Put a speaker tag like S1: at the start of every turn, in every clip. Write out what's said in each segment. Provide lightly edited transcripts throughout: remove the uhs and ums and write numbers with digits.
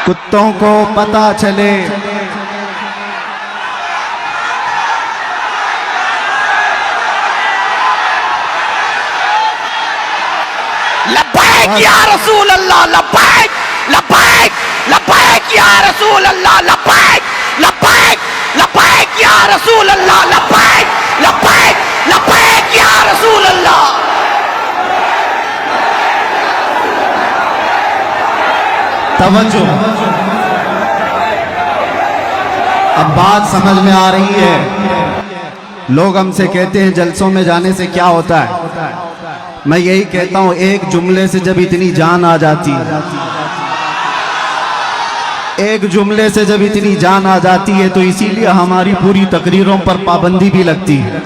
S1: कुत्तों को पता चले
S2: लब्बैक या रसूल अल्लाह, लब्बैक लब्बैक लब्बैक या रसूल अल्लाह, लब्बैक लब्बैक लब्बैक या रसूल अल्लाह, लब्बैक लब्बैक लब्बैक या रसूल अल्लाह।
S1: तवज्जो, अब बात समझ में आ रही है। लोग हमसे कहते हैं जलसों में जाने से क्या होता है। मैं यही कहता हूं, एक जुमले से जब इतनी जान आ जाती है, एक जुमले से जब इतनी जान आ जाती है, तो इसीलिए हमारी पूरी तकरीरों पर पाबंदी भी लगती है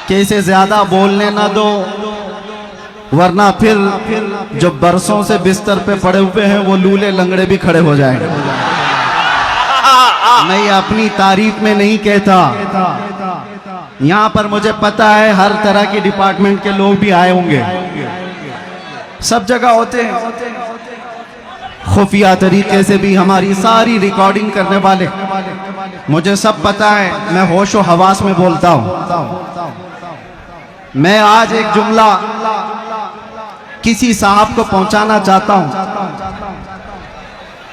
S1: कि इसे ज्यादा बोलने ना दो, वरना फिर जो बरसों से बिस्तर पे पड़े हुए हैं वो लूले लंगड़े भी खड़े हो जाएंगे। मैं ये अपनी तारीफ में नहीं कहता, यहाँ पर मुझे पता है हर तरह के डिपार्टमेंट के लोग भी आए होंगे, सब जगह होते हैं, खुफिया तरीके से भी हमारी सारी रिकॉर्डिंग करने वाले, मुझे सब पता है, मैं होशो हवास में बोलता हूँ। मैं आज एक जुमला किसी साहब को पहुंचाना चाहता हूं।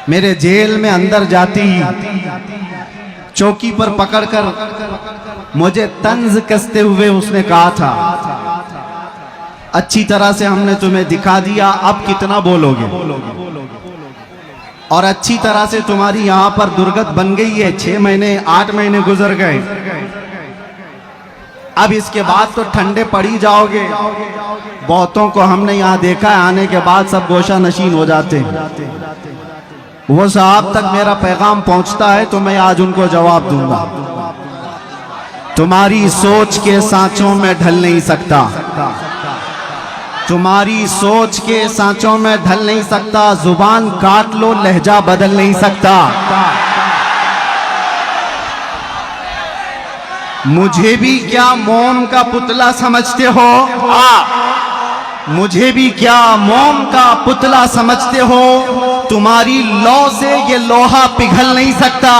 S1: मेरे जेल में अंदर जाती ही चौकी पर पकड़कर मुझे तंज कसते हुए उसने कहा था, अच्छी तरह से हमने तुम्हें दिखा दिया, अब कितना बोलोगे, और अच्छी तरह से तुम्हारी यहां पर दुर्गत बन गई है, 6 महीने 8 महीने गुजर गए, अब इसके बाद तो ठंडे पड़ी जाओगे। बहुतों को हमने यहाँ देखा है, आने के बाद सब गोशा नशीन हो जाते हैं। वो साहब तक मेरा पैगाम पहुंचता है तो मैं आज उनको जवाब दूंगा, तुम्हारी सोच के सांचों में ढल नहीं सकता, तुम्हारी सोच के सांचों में ढल नहीं सकता, जुबान काट लो लहजा बदल नहीं सकता। मुझे भी क्या मोम का पुतला समझते हो, मुझे भी क्या मोम का पुतला समझते हो, तुम्हारी लौ से ये लोहा पिघल नहीं सकता।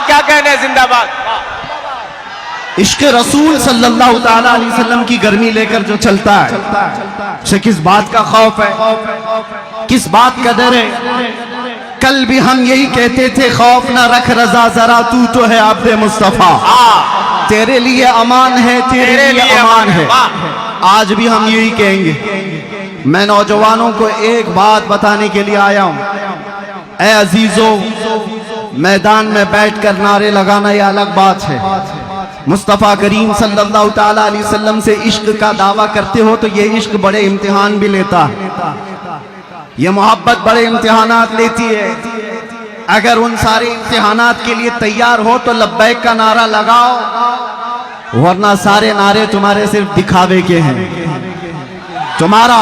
S2: क्या कहने, जिंदाबाद।
S1: इश्क रसूल सल्लल्लाहु ताला अलैहि वसल्लम की गर्मी लेकर जो चलता है, उसे किस बात का खौफ है, किस बात का डर है। कल भी हम यही कहते थे, खौफ ना रख रजा जरा, तू तो है आब्दे मुस्तफा, तेरे लिए अमान है, तेरे लिए अमान है। आज भी हम यही कहेंगे। मैं नौजवानों को एक बात बताने के लिए आया हूं, ऐ अजीजों, मैदान में बैठकर नारे लगाना यह अलग बात है, मुस्तफ़ा करीम सल्लल्लाहु ताला अलैहि वसल्लम से इश्क का दावा करते हो तो ये इश्क बड़े इम्तिहान भी लेता है, ये मोहब्बत बड़े इम्तिहानात लेती है। अगर उन सारे इम्तिहानात के लिए तैयार हो तो लब्बैक का नारा लगाओ, वरना सारे नारे तुम्हारे सिर्फ दिखावे के हैं। तुम्हारा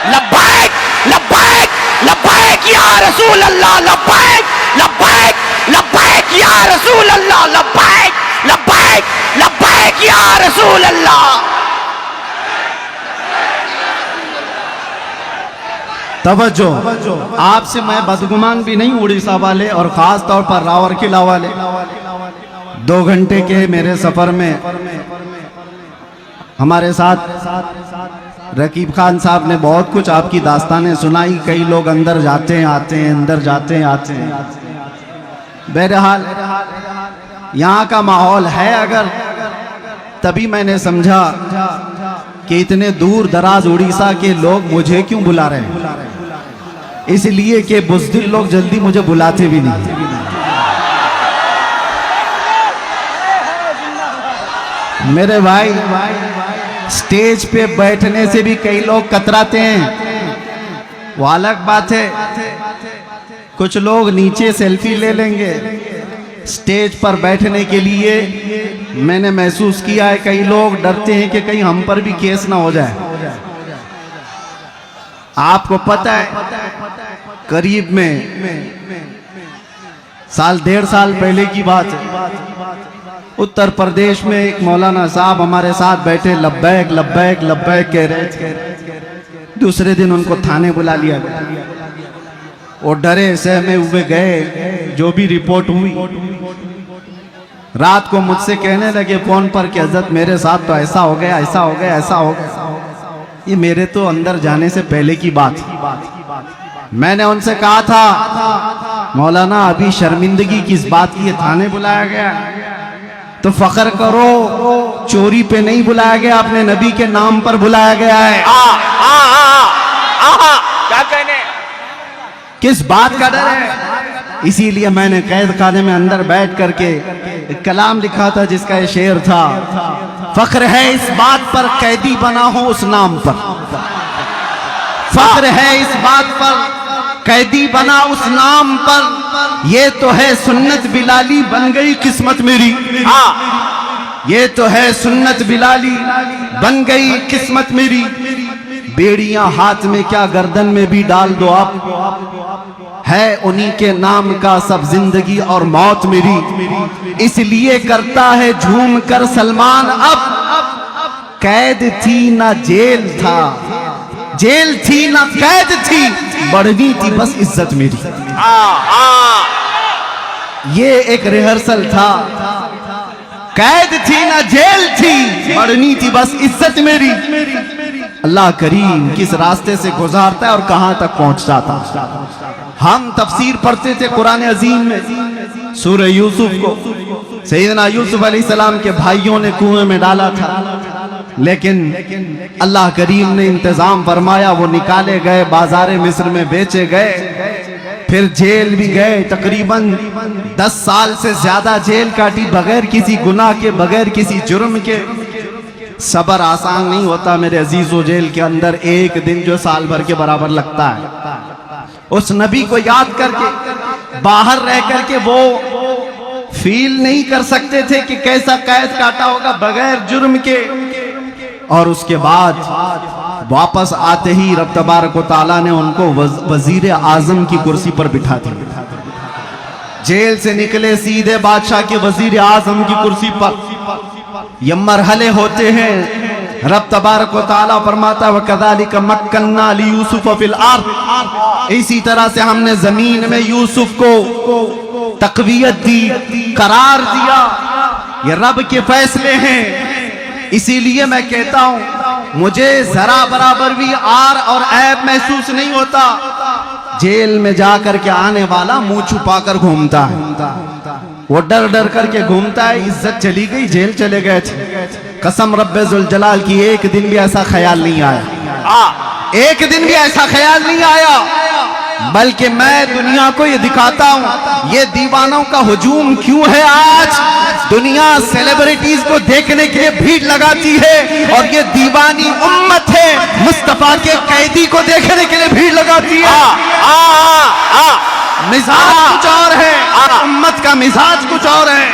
S2: लब्बैक लब्बैक लब्बैक या रसूल अल्लाह, लब्बैक लब्बैक लब्बैक या रसूल अल्लाह, लब्बैक लब्बैक लब्बैक या रसूल अल्लाह।
S1: तवज्जो, आपसे मैं बदगुमान भी नहीं, उड़ीसा वाले और खास तौर पर रावरकिला वाले 2 घंटे के मेरे सफर में हमारे साथ रकीब खान साहब ने बहुत कुछ आपकी दास्तानें सुनाई। कई लोग अंदर जाते हैं आते हैं, अंदर जाते हैं आते हैं। बहरहाल यहाँ का माहौल है अगर, तभी मैंने समझा कि इतने दूर दराज उड़ीसा के लोग मुझे क्यों बुला रहे हैं, इसलिए कि बुज़दिल लोग जल्दी मुझे बुलाते भी नहीं। मेरे भाई, स्टेज पे बैठने से भी कई लोग कतराते हैं, वो अलग बात है। कुछ लोग नीचे सेल्फी ले लेंगे, स्टेज पर बैठने के लिए मैंने महसूस किया है कई लोग डरते हैं कि कहीं हम पर भी केस ना हो जाए। आपको पता है, करीब में 1.5 साल पहले की बात है, उत्तर प्रदेश में एक मौलाना साहब हमारे साथ बैठे, लब्बैक लब्बैक लब्बैक कह रहे थे। दूसरे दिन उनको थाने बुला लिया गया। वो डरे सहमे हुए गए, जो भी रिपोर्ट हुई। रात को मुझसे कहने लगे फोन पर कि हजरत मेरे साथ तो ऐसा हो गया, ऐसा हो गया, ऐसा हो गया। ये मेरे तो अंदर जाने से पहले की बात। मैंने उनसे कहा था मौलाना अभी शर्मिंदगी किस बात की, थाने बुलाया गया तो फख्र करो, चोरी पे नहीं बुलाया गया, अपने नबी के नाम पर बुलाया गया है।
S2: क्या कहने,
S1: किस बात का डर है? इसीलिए मैंने कैद खाने में अंदर बैठ करके एक कलाम लिखा था जिसका ये शेर था, फख्र है इस बात पर कैदी बना हो उस नाम पर, फख्र है इस बात पर कैदी बना उस नाम पर, ये तो है सुन्नत बिलाली बन गई किस्मत मेरी, ये तो है सुन्नत बिलाली बन गई किस्मत मेरी। बेड़ियां हाथ में क्या गर्दन में भी डाल दो आप, है उन्हीं के नाम का सब जिंदगी और मौत मेरी। इसलिए करता है झूम कर सलमान अब, कैद थी ना जेल था, जेल थी ना कैद थी, बढ़नी थी बस इज्जत मेरी। ये एक रिहर्सल था, कैद थी ना जेल थी, बढ़नी थी बस इज्जत मेरी। अल्लाह करीम किस रास्ते से गुजारता है और कहां तक पहुंचता था। हम तफसीर पढ़ते थे कुरान अजीम में, सूरह यूसुफ को सैयदना यूसुफ अलैहिस्सलाम के भाइयों ने कुएं में डाला था, लेकिन अल्लाह करीम ने इंतजाम फरमाया, वो निकाले गए, बाजारे मिस्र में बेचे गए, फिर जेल भी गए। तकरीबन 10 साल से ज्यादा जेल काटी बगैर किसी गुनाह के, बगैर किसी जुर्म के। सबर आसान नहीं होता मेरे अजीजों, जेल के अंदर एक दिन जो साल भर के बराबर लगता है। उस नबी को याद करके बाहर रह करके वो फील नहीं कर सकते थे कि कैसा कैद काटा होगा बगैर जुर्म के। और उसके बाद वापस आते ही रब तबारक व तआला ने उनको वजीर आजम की कुर्सी पर बिठा दिया। जेल से निकले सीधे बादशाह के वजीर आजम की कुर्सी पर। ये मरहले होते हैं। रब तबारक व तआला फरमाता व कज़ालिका मक्कन्ना ली यूसुफ फिल अर्द, इसी तरह से हमने जमीन में यूसुफ को तकवीयत दी, करार दिया। ये रब के फैसले हैं। इसीलिए मैं कहता हूं मुझे जरा बराबर भी आर और ऐब महसूस नहीं होता। जेल में जाकर के आने वाला मुंह छुपा कर घूमता है, वो डर डर करके घूमता है, इज्जत चली गई, जेल चले गए थे। कसम रब्बे जुल जलाल की एक दिन भी ऐसा ख्याल नहीं आया, एक दिन भी ऐसा ख्याल नहीं आया। बल्कि मैं दुनिया को ये दिखाता हूं ये दीवानों का हुजूम क्यों है। आज दुनिया सेलिब्रिटीज को देखने के लिए भीड़ लगाती है और ये दीवानी उम्मत है मुस्तफा के कैदी को देखने के लिए भीड़ लगाती है। मिजाज कुछ और है, उम्मत का मिजाज कुछ और है।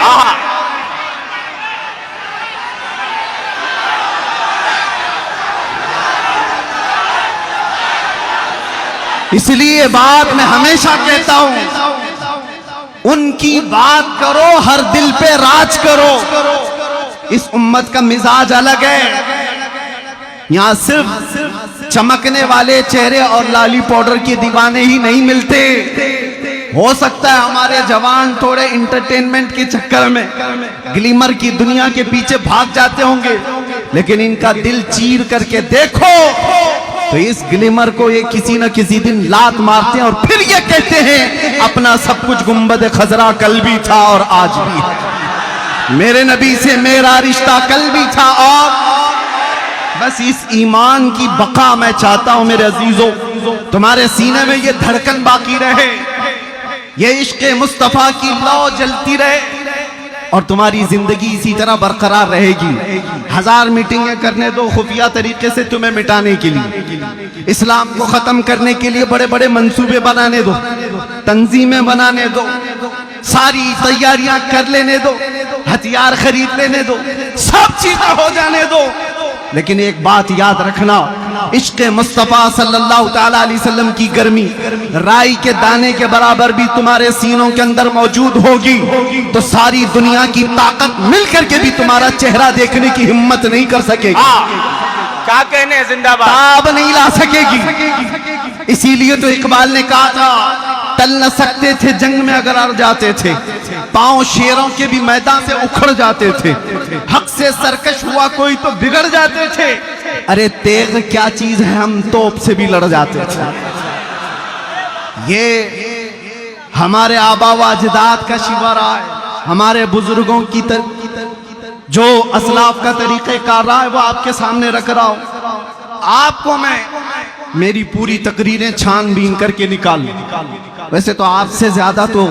S1: इसलिए बात मैं हमेशा कहता हूं, उनकी बात करो, हर दिल पे राज करो। इस उम्मत का मिजाज अलग है। यहां सिर्फ चमकने वाले चेहरे और लाली पाउडर के दीवाने ही नहीं मिलते। हो सकता है हमारे जवान थोड़े इंटरटेनमेंट के चक्कर में ग्लिमर की दुनिया के पीछे भाग जाते होंगे, लेकिन इनका दिल चीर करके देखो तो इस ग्लिमर को ये किसी न किसी दिन लात मारते हैं और फिर ये कहते हैं अपना सब कुछ गुंबद खजरा कल भी था और आज भी है। मेरे नबी से मेरा रिश्ता कल भी था और बस इस ईमान की बका मैं चाहता हूं मेरे अजीजों, तुम्हारे सीने में ये धड़कन बाकी रहे, ये इश्क़ मुस्तफा की लौ जलती रहे और तुम्हारी जिंदगी इसी तरह बरकरार रहेगी। 1000 मीटिंगें करने दो खुफिया तरीके से तुम्हें मिटाने के लिए, इस्लाम को खत्म करने के लिए बड़े बड़े मंसूबे बनाने दो, तंजीमें बनाने दो, सारी तैयारियां कर लेने दो, हथियार खरीद लेने दो, सब चीजें हो जाने दो, लेकिन एक बात याद रखना, इश्क मुस्तफ़ा सल्लल्लाहु ताला अलैहि वसल्लम की गर्मी राई के दाने के बराबर भी तुम्हारे सीनों के अंदर मौजूद होगी तो सारी दुनिया की ताकत मिलकर के भी तुम्हारा चेहरा देखने की हिम्मत नहीं कर सकेगी।
S2: क्या कहने हैं, जिंदाबाद।
S1: ताब नहीं ला सकेगी। इसीलिए तो इकबाल ने कहा था, टल न सकते थे जंग में अगर अड़ जाते थे, पांव शेरों के भी मैदान से उखड़ जाते थे, हक से सरकश हुआ कोई तो बिगड़ जाते थे, अरे तेग क्या चीज है हम तोप से भी लड़ जाते थे। ये हमारे आबा व अजदाद का शिवरा है, हमारे बुजुर्गों की जो असलाफ का तरीक़ेकार रहा है वो आपके सामने रख रहा हूं। आपको मैं मेरी पूरी तकरीरें छानबीन करके निकाल लूं। वैसे तो आपसे ज्यादा तो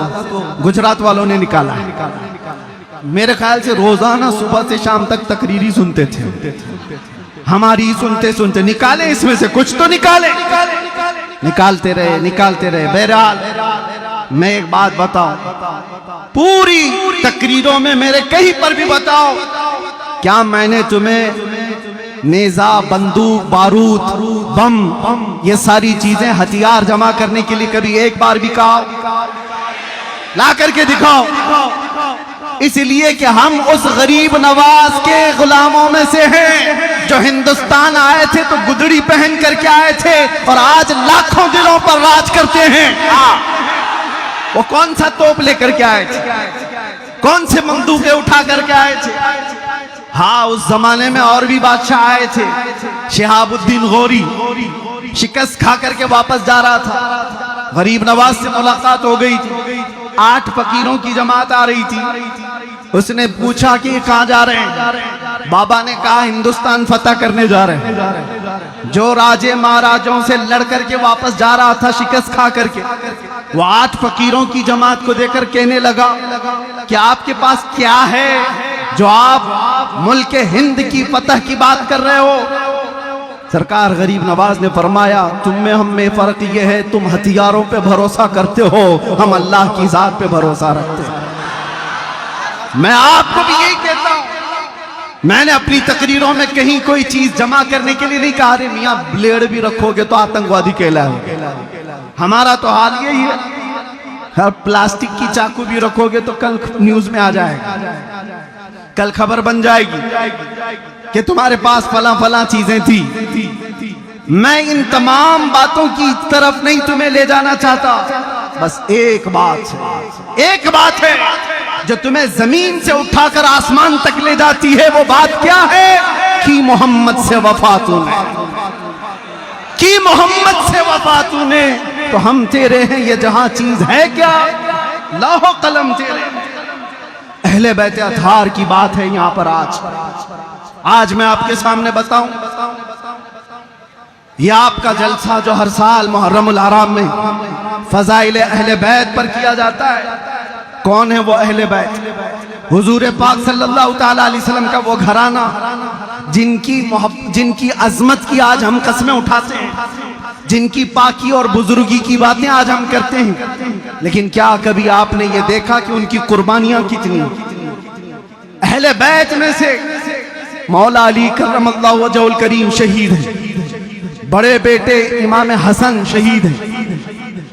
S1: गुजरात वालों ने निकाला है। मेरे ख्याल से रोजाना सुबह से शाम तक तकरीरी सुनते थे, हमारी सुनते सुनते निकाले इसमें से कुछ तो निकाले। निकालते रहे। बहरहाल मैं एक बात बताऊं, पूरी तकरीरों में मेरे कहीं पर भी बताओ, क्या मैंने तुम्हें नेजा, बंदूक, बारूद, बम, ये सारी चीजें हथियार जमा करने के लिए कभी एक बार भी कहा? ला करके दिखाओ। इसलिए कि हम उस गरीब नवाज के गुलामों में से हैं जो हिंदुस्तान आए थे तो गुदड़ी पहन करके आए थे और आज लाखों दिलों पर राज करते हैं। वो कौन सा तोप लेकर के आए थे, कौन से बंदूकें उठा करके आए थे? हाँ, उस जमाने में और भी बादशाह आए थे। शिहाबुद्दीन गौरी शिकस्त खा करके वापस जा रहा था, गरीब नवाज से मुलाकात हो गई थी। 8 फकीरों की जमात आ रही थी। उसने पूछा कि कहाँ जा रहे हैं? बाबा ने कहा हिंदुस्तान फतह करने जा रहे हैं। जो राजे महाराजों से लड़ करके वापस जा रहा था शिकस्त खा करके, वो 8 फकीरों की जमात को देखकर कहने लगा कि आपके पास क्या है जो आप मुल्क हिंद की फतह की बात कर रहे हो? सरकार गरीब नवाज ने फरमाया, तुम में हम में फर्क ये है, तुम हथियारों पे भरोसा करते हो, हम अल्लाह की जात पे भरोसा रखते हैं। मैं आपको भी यही कहता हूं। मैंने अपनी तकरीरों में कहीं कोई चीज जमा करने के लिए नहीं कहा, अरे मियां ब्लेड भी रखोगे तो आतंकवादी कहलाओगे। हमारा तो हाल यही है, और प्लास्टिक की चाकू भी रखोगे तो कल न्यूज में आ जाएगा, कल खबर बन जाएगी कि तुम्हारे पास फला चीजें थी। मैं इन तमाम बातों की तरफ नहीं तुम्हें ले जाना चाहता। बस एक बात है जो तुम्हें जमीन से उठाकर आसमान तक ले जाती है। वो बात क्या है? कि मोहम्मद से वफा तूने, कि मोहम्मद से वफा तूने, तो हम तेरे हैं, ये जहां चीज है क्या? लाहो कलम तेरे। अहले बैत अतहार की बात है यहां पर। आज मैं आपके सामने बताऊं, यह आपका जलसा जो हर साल मुहर्रमुल हराम में फजाइल अहले बैत पर किया जाता है। कौन है वो अहले बैत? हुजूर पाक सल्लल्लाहु ताला अलैहि वसल्लम का वो घराना जिनकी अजमत की आज हम कस्में उठाते हैं, जिनकी पाकी और बुजुर्गी की बातें आज हम करते हैं। लेकिन क्या कभी आपने ये देखा कि उनकी कुर्बानियां कितनी? अहले बैत में से मौला अली करमल्लाहु वजहुल करीम शहीद हैं, बड़े बेटे इमाम हसन शहीद हैं,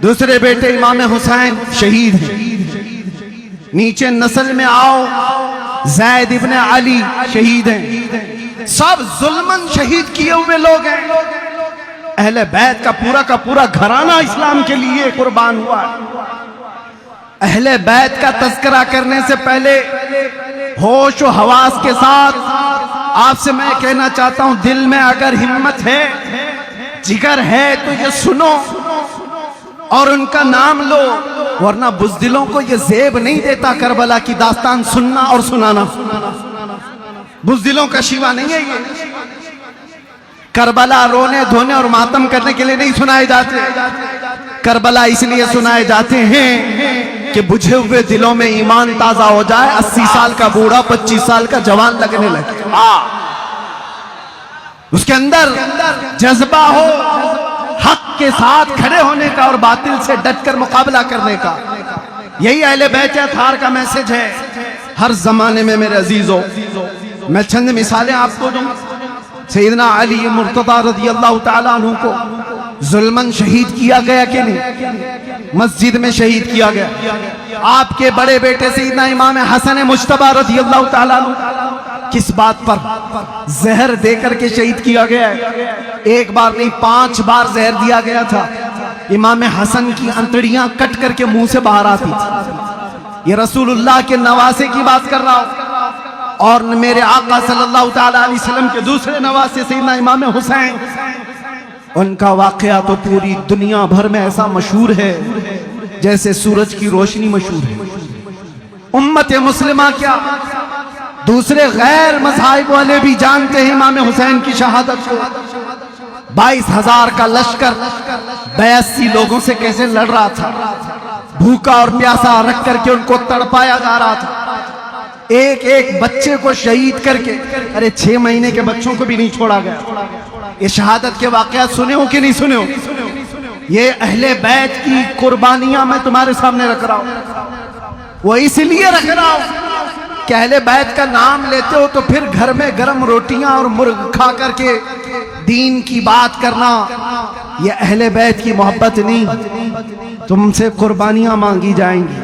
S1: दूसरे बेटे इमाम हुसैन शहीद हैं। नीचे नस्ल में आओ, ज़ैद इब्न अली शहीद हैं। सब जुल्मन शहीद किए हुए लोग हैं। अहले बैत का पूरा घराना इस्लाम के लिए कुर्बान हुआ है। अहले बैत का तज़किरा करने से पहले होश और हवास के साथ आपसे मैं कहना चाहता हूं, दिल में अगर हिम्मत है, जिगर है, तो ये सुनो और उनका नाम लो, वरना बुज़दिलों को ये ज़ेब नहीं देता करबला की दास्तान सुनना और सुनाना। बुज़दिलों का शिवा नहीं है ये। करबला रोने धोने और मातम करने के लिए नहीं सुनाए जाते। करबला इसलिए सुनाए जाते हैं कि बुझे हुए दिलों में ईमान ताजा हो जाए, 80 साल का बूढ़ा 25 साल का जवान लगने लगे, उसके अंदर जज्बा हो हक के साथ खड़े होने का और बातिल से डटकर मुकाबला करने का। यही अहले बैत अतहार का मैसेज है हर जमाने में। मेरे अजीजों, मैं चंद मिसालें आपको दूं। सैयदना अली मुर्तदा रज़ियल्लाहु ताला अन्हु को जुल्मन शहीद किया गया कि नहीं? मस्जिद में शहीद किया गया। आपके बड़े बेटे सैयदना इमाम हसन मुज्तबा रज़ियल्लाहु ताला अन्हु किस बात पर? जहर देकर के शहीद किया गया है। एक बार नहीं 5 बार जहर दिया गया था। इमाम हसन की अंतड़ियां कट करके मुंह से बाहर आती थी। ये रसूलुल्लाह के नवासे की बात कर रहा हूं। और मेरे आका सल्लल्लाहु ताला अलैहि वसल्लम के दूसरे नवासे सैयदना इमाम हुसैन, उनका वाकया तो पूरी दुनिया भर में ऐसा मशहूर है जैसे सूरज की रोशनी मशहूर है। उम्मत मुस्लिमा क्या, दूसरे गैर मज़ाहिब वाले भी जानते हैं इमाम हुसैन की शहादत को। 22,000 का लश्कर 82 लोगों से कैसे लड़ रहा था। भूखा और प्यासा रख करके उनको तड़पाया जा रहा था। एक एक बच्चे को शहीद करके, अरे 6 महीने के बच्चों को भी नहीं छोड़ा गया। ये शहादत के वाकयात सुने हो कि नहीं सुने हो? ये अहले बैत की कुर्बानियां मैं तुम्हारे सामने रख रहा हूं। वो इसलिए रख रहा हूं कि अहले बैत का नाम लेते हो तो फिर घर में गर्म रोटियां और मुर्ग खा करके दीन की बात करना, ये अहले बैत की मोहब्बत नहीं। तुमसे कुर्बानियां मांगी जाएंगी।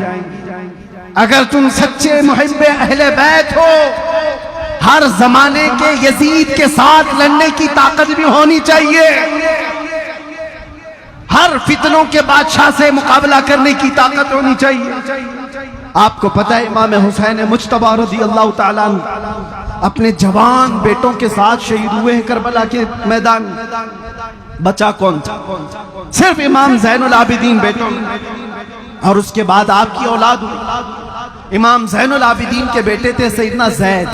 S1: अगर तुम सच्चे मुहिब्बे अहले बैत हो, हर जमाने के यजीद के साथ लड़ने की ताकत भी होनी चाहिए। हर फितनों के बादशाह से मुकाबला करने की ताकत होनी चाहिए। आपको पता है इमाम हुसैन मुज्तबा रज़ियल्लाहु ताला अन्हु अपने जवान बेटों के साथ शहीद हुए हैं करबला के मैदान में। बचा कौन था? सिर्फ इमाम ज़ैनुल आबिदीन बेटों। और उसके बाद आपकी औलाद हुई। इमाम ज़ैनुल आबिदीन के बेटे थे सैयदना ज़ैद,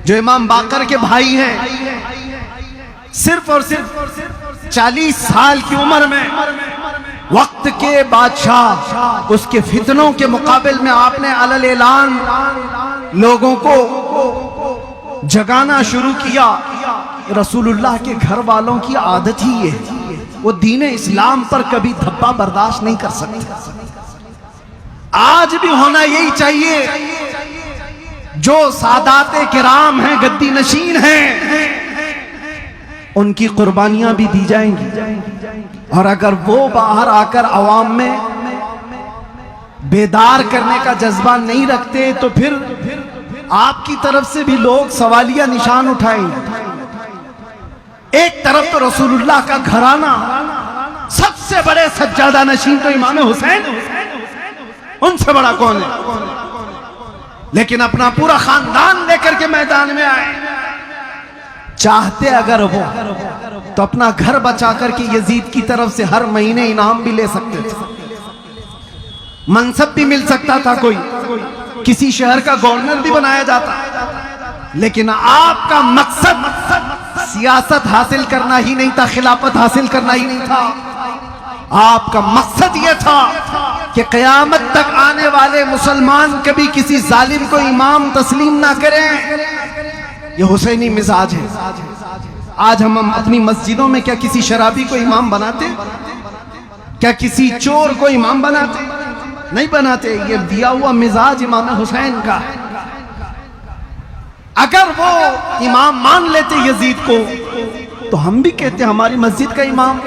S1: जो इमाम बाकर के भाई हैं। सिर्फ और सिर्फ 40 साल की उम्र में वक्त के बादशाह, उसके फितनों के मुकाबिल में आपने अलल ऐलान लोगों को जगाना शुरू किया। रसूलुल्लाह के घर वालों की आदत ही है, वो दीन इस्लाम पर कभी धब्बा बर्दाश्त नहीं कर सकते। आज भी होना यही चाहिए। जो सादाते किराम हैं, गद्दी नशीन हैं, उनकी कुर्बानियां भी दी जाएंगी। और अगर वो बाहर आकर अवाम में बेदार करने का जज्बा नहीं रखते तो फिर आपकी तरफ से भी लोग सवालिया निशान उठाएंगे। एक तरफ तो रसूलुल्लाह का घराना, सबसे बड़े सज्जादा नशीन तो इमाम हुसैन, उनसे बड़ा कौन है? लेकिन अपना पूरा खानदान लेकर के मैदान में आए। चाहते अगर वो तो अपना घर बचा करके यजीद की तरफ से हर महीने इनाम भी ले सकते थे, मनसब भी मिल सकता था, कोई किसी शहर का गवर्नर भी बनाया जाता। लेकिन आपका मकसद सियासत हासिल करना ही नहीं था, खिलाफत हासिल करना ही नहीं था। आपका मकसद यह था कि क़यामत तक आने वाले मुसलमान कभी किसी जालिम को इमाम तस्लीम ना करें। यह हुसैनी मिजाज है। आज हम अपनी मस्जिदों में क्या किसी शराबी को इमाम बनाते? क्या किसी चोर को इमाम बनाते? नहीं बनाते। ये दिया हुआ मिजाज इमाम हुसैन का है। अगर वो इमाम मान लेते यजीद को तो हम भी कहते हमारी मस्जिद का इमाम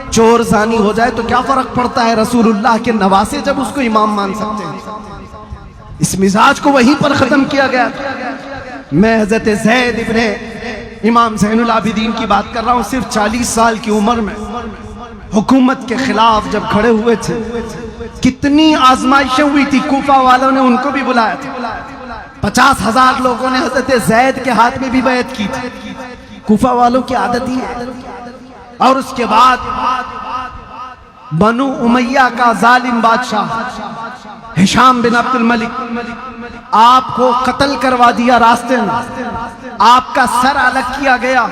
S1: चोर जानी हो जाए तो क्या फर्क पड़ता है? रसूलुल्लाह के नवासे जब उसको इमाम मान सकते हैं। इस मिजाज को वहीं पर खत्म किया गया। मैं हजरत ज़ैद इब्ने इमाम ज़ैनुल आबिदीन की बात कर रहा हूँ। सिर्फ 40 साल की उम्र में हुकूमत के खिलाफ जब खड़े हुए थे, कितनी आजमाइशें हुई थी। कूफा वालों ने उनको भी बुलाया था। 50,000 लोगों ने हजरत ज़ैद के हाथ में भी बैत की थी। कूफा वालों की आदत ही है। और उसके बाद बनु उमैया का जालिम बादशाह हिशाम बिन अब्दुल मलिक, आपको कत्ल करवा दिया रास्ते में। आपका सर अलग किया गया।